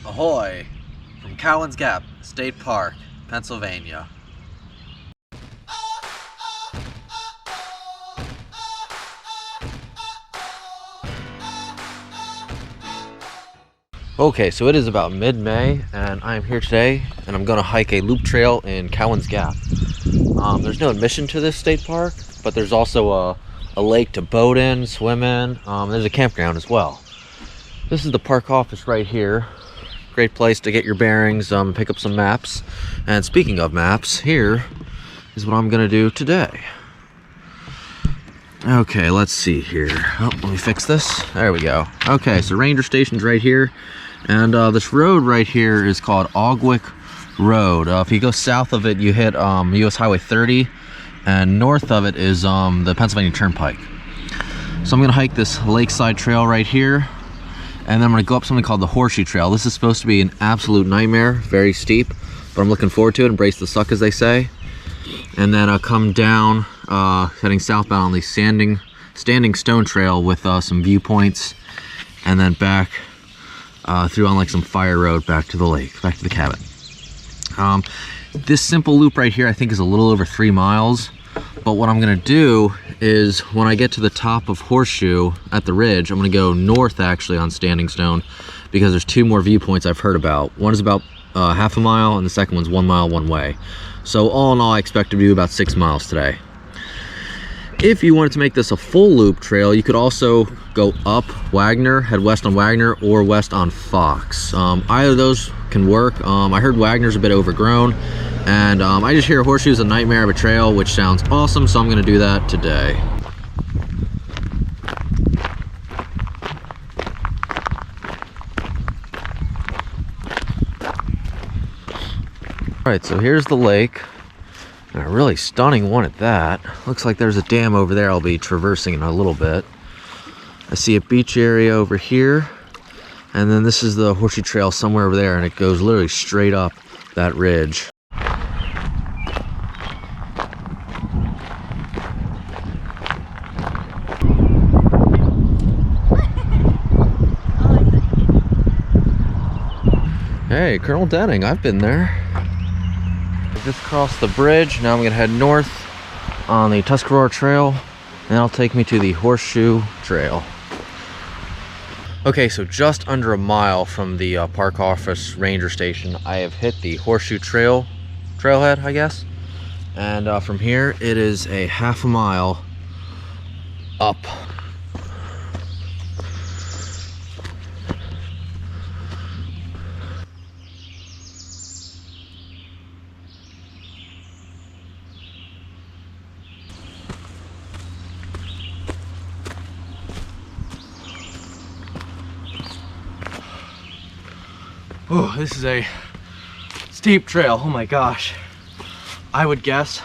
Ahoy! From Cowans Gap State Park, Pennsylvania. Okay, so it is about mid-May and I am here today and I'm going to hike a loop trail in Cowans Gap. There's no admission to this state park, but there's also a lake to boat in, swim in. There's a campground as well. This is the park office right here. Great place to get your bearings, pick up some maps. And speaking of maps, here is what I'm going to do today. Okay, let's see here. Oh, let me fix this. There we go. Okay, so ranger station's right here. And this road right here is called Ogwick Road. If you go south of it, you hit US Highway 30. And north of it is the Pennsylvania Turnpike. So I'm going to hike this lakeside trail right here. And then I'm going to go up something called the Horseshoe Trail. This is supposed to be an absolute nightmare, very steep. But I'm looking forward to it. Embrace the suck, as they say. And then I'll come down, heading southbound on the Standing Stone Trail with some viewpoints. And then back through on like some fire road back to the lake, back to the cabin. This simple loop right here I think is a little over 3 miles. But what I'm gonna do is when I get to the top of Horseshoe at the ridge, I'm gonna go north actually on Standing Stone because there's 2 more viewpoints I've heard about. One is about half a mile and the second one's 1 mile one way. So all in all, I expect to do about 6 miles today. If you wanted to make this a full loop trail, you could also go up Wagner, head west on Wagner, or west on Fox. Either of those can work. I heard Wagner's a bit overgrown, and I just hear Horseshoe's a nightmare of a trail, which sounds awesome, so I'm going to do that today. Alright, so here's the lake. And a really stunning one at that. Looks like there's a dam over there I'll be traversing in a little bit. I see a beach area over here. And then this is the Horseshoe Trail somewhere over there, and it goes literally straight up that ridge. Hey, Colonel Denning, I've been there. Just crossed the bridge. Now I'm gonna head north on the Tuscarora Trail, and that'll take me to the Horseshoe Trail. Okay, so just under a mile from the park office ranger station, I have hit the Horseshoe trailhead, I guess. And from here, it is a half a mile up. Oh, this is a steep trail. Oh my gosh. I would guess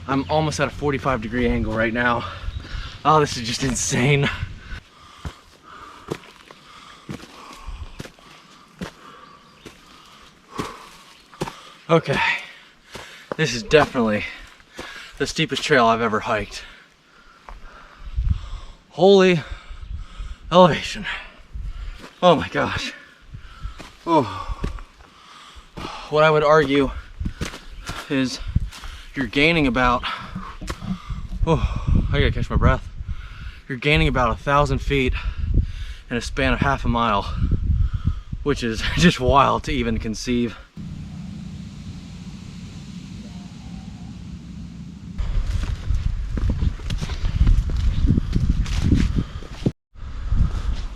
I'm almost at a 45-degree angle right now. Oh, this is just insane. Okay, this is definitely the steepest trail I've ever hiked. Holy elevation. Oh my gosh. Oh, what I would argue is you're gaining about, oh, I gotta catch my breath. You're gaining about 1,000 feet in a span of half a mile, which is just wild to even conceive.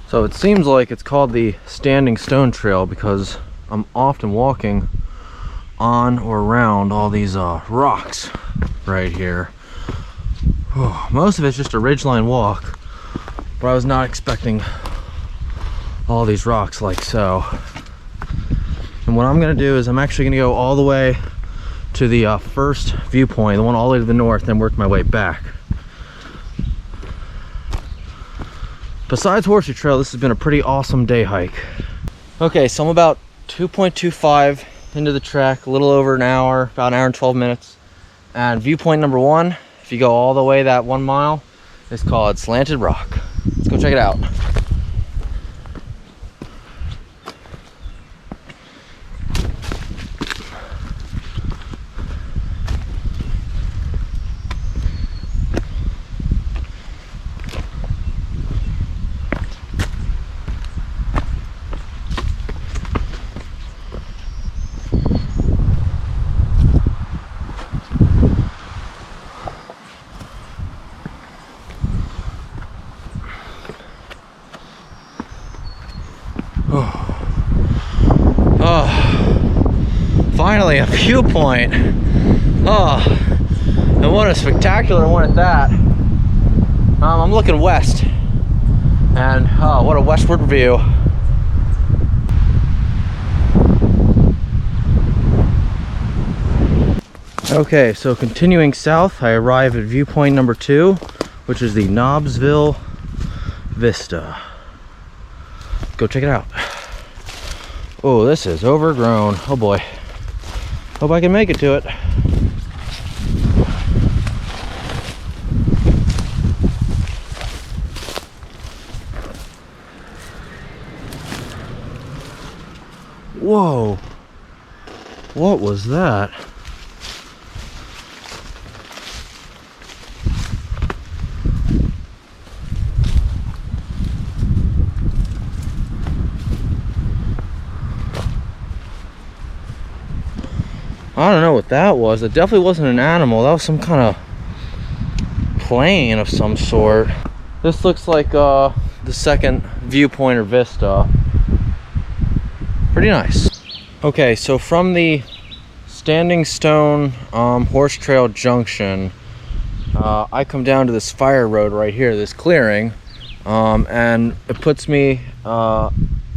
So it seems like it's called the Standing Stone Trail because I'm often walking on or around all these rocks right here. Most of it's just a ridgeline walk, but I was not expecting all these rocks like so. And what I'm gonna do is I'm actually gonna go all the way to the first viewpoint, the one all the way to the north, and work my way back. Besides Horseshoe Trail, this has been a pretty awesome day hike. Okay, so I'm about 2.25 into the trek, a little over an hour, about an hour and 12 minutes. And viewpoint number 1, if you go all the way that 1 mile, is called Slanted Rock. Let's go check it out. finally a viewpoint. Oh, and what a spectacular one at that. I'm looking west, and oh, what a westward view. Okay, so continuing south, I arrive at viewpoint number 2, which is the Knobsville Vista. Go check it out. Oh, this is overgrown. Oh boy. Hope I can make it to it. Whoa. What was that? I don't know what that was. It definitely wasn't an animal. That was some kind of plane of some sort. This looks like the second viewpoint or vista. Pretty nice. Okay, so from the Standing Stone Horse Trail Junction, I come down to this fire road right here, this clearing, and it puts me at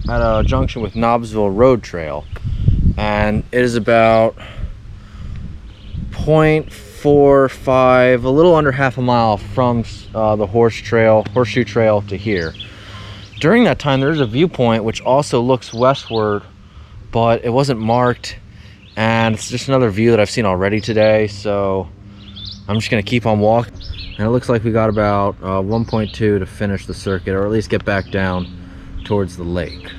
a junction with Knobsville Road Trail, and it is about 0.45, a little under half a mile from the horseshoe trail to here. During that time, there's a viewpoint which also looks westward, but it wasn't marked, and it's just another view that I've seen already today, so I'm just gonna keep on walking. And it looks like we got about 1.2 to finish the circuit, or at least get back down towards the lake.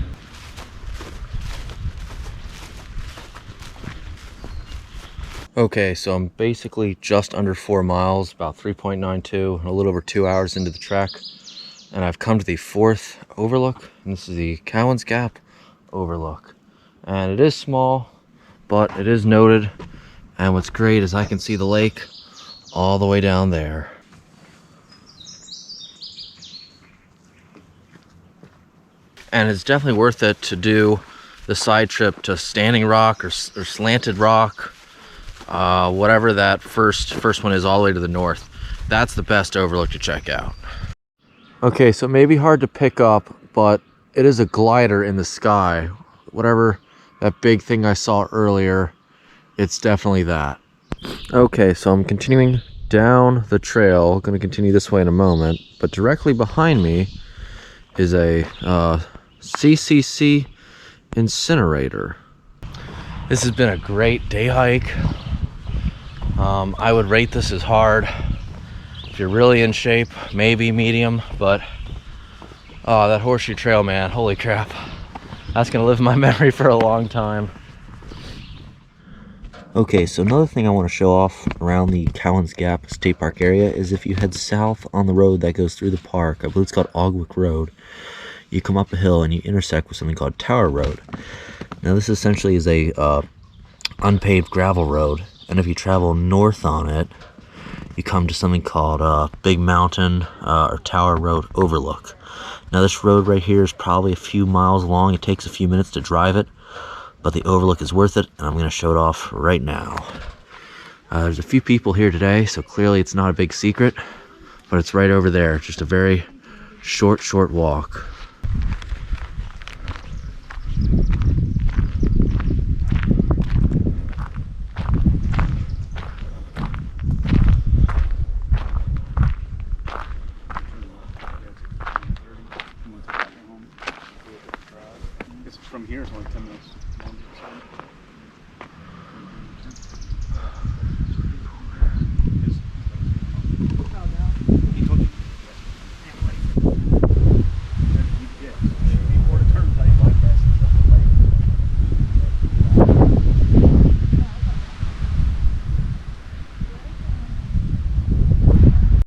Okay, so I'm basically just under 4 miles, about 3.92, a little over 2 hours into the trek, and I've come to the 4th overlook, and this is the Cowans Gap overlook. And it is small, but it is noted, and what's great is I can see the lake all the way down there. And it's definitely worth it to do the side trip to Standing Rock or Slanted Rock, whatever that first one is, all the way to the north. That's the best overlook to check out. Okay, so it may be hard to pick up, but it is a glider in the sky. Whatever that big thing I saw earlier, it's definitely that. Okay, so I'm continuing down the trail. Going to continue this way in a moment, but directly behind me is a CCC incinerator. This has been a great day hike. I would rate this as hard. If you're really in shape, maybe medium, but oh, that horseshoe trail, man, holy crap. That's gonna live in my memory for a long time. Okay, so another thing I want to show off around the Cowans Gap State Park area is if you head south on the road that goes through the park, I believe it's called Ogwick Road, you come up a hill and you intersect with something called Tower Road. Now this essentially is a unpaved gravel road, and if you travel north on it, you come to something called Big Mountain or Tower Road Overlook. Now this road right here is probably a few miles long. It takes a few minutes to drive it, but the overlook is worth it, and I'm going to show it off right now. There's a few people here today, so clearly it's not a big secret, but it's right over there. Just a very short walk. From here is only 10 minutes.